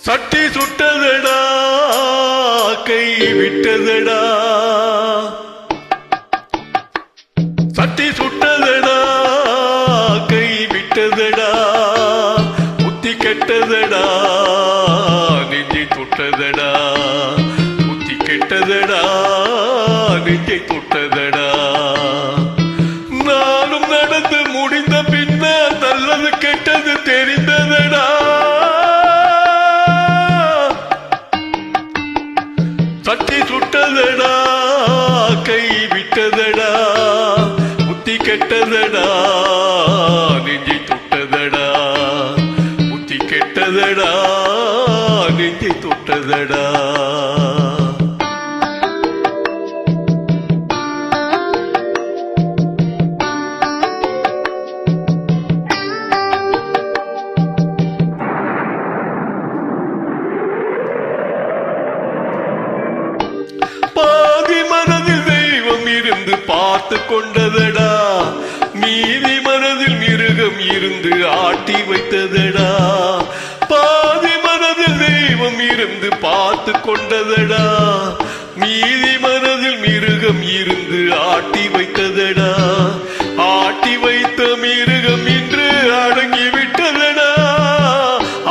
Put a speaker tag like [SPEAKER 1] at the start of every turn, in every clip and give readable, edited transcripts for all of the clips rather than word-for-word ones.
[SPEAKER 1] சட்டி சுட்டதடா கை விட்டதடா சட்டி சுட்டதடா கை விட்டதடா புத்தி கெட்டதடா நெஞ்சை தொட்டதடா புத்தி கெட்டதடா நெஞ்சை தொட்டதடா நானும் நடந்து முடிந்த பின்ன நல்லது கெட்டது தெரிந்ததடா சட்டி சுட்டதடா கை விட்டதடா புத்தி கெட்டதடா நெஞ்சை தொட்டதடா புத்தி கெட்டதடா நெஞ்சை தொட்டதடா பாதி மனதில் தெய்வம் இருந்து பார்த்து கொண்டதடா மீதி மனதில் மிருகம் இருந்து ஆட்டி வைத்ததடா பாதி மனதில் தெய்வம் இருந்து பார்த்து கொண்டதடா மீதி மனதில் மிருகம் இருந்து ஆட்டி வைத்ததடா ஆட்டி வைத்த மிருகம் இன்று அடங்கி விட்டதடா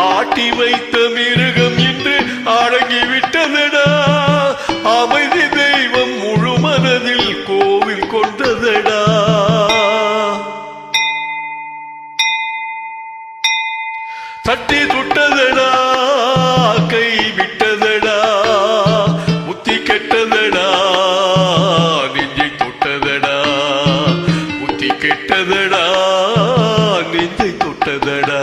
[SPEAKER 1] ஆட்டி வைத்த மிருகம் இன்று அடங்கி விட்டதடா அமைதி தெய்வம் முழு மனதில் கோவில் கொண்டதடா சட்டி சுட்டதடா கை விட்டதடா புத்தி கெட்டதடா நெஞ்சை தொட்டதடா புத்தி கெட்டதடா நெஞ்சை தொட்டதடா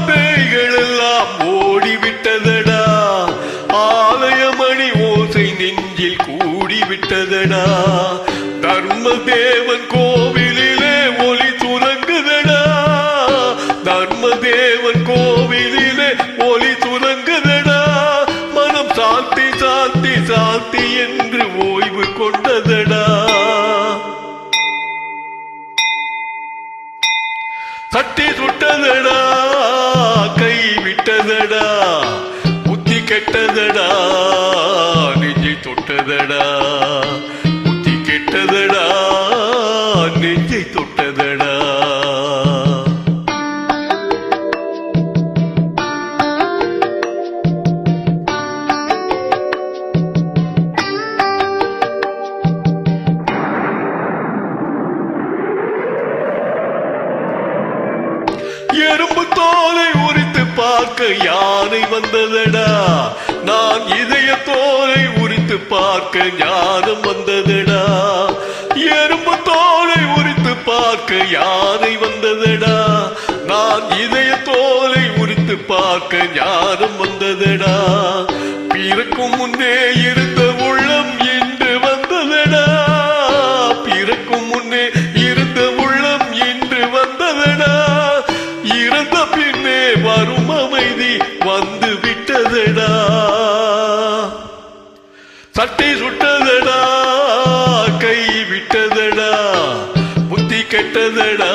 [SPEAKER 1] பேய்கள் எல்லாம் ஓடிவிட்டதடா ஆலயமணி ஓசை நெஞ்சில் கூடிவிட்டதடா தர்மதேவன் கோவிலிலே ஒளி துலங்குதடா தர்மதேவன் கோவிலிலே ஒளி துலங்குதடா மனம் சாந்தி சாந்தி சாந்தி என்று ஓய்வு கொண்டதடா சட்டி சுட்டதடா கை விட்டதடா புத்தி கெட்டதடா நெஞ்சை தொட்டதடா புத்தி கெட்டதடா நெஞ்சை தொட்டதடா எறும்பு தோலை உரித்து பார்க்க யானை வந்ததடா நான் இதய தோலை உரித்து பார்க்க ஞானம் வந்ததடா எறும்பு தோலை உரித்து பார்க்க யானை வந்ததடா நான் இதய தோலை உரித்து பார்க்க ஞானம் வந்ததடா பிறக்கும் முன்னே இருந்த உள்ளம் இன்று வந்ததடா பிறக்கும் முன்னே இருந்த உள்ளம் இன்று வந்ததடா இறந்த பின்னே வரும் அமைதி வந்து விட்டதடா சட்டி சுட்டதடா கை விட்டதடா புத்தி கெட்டதடா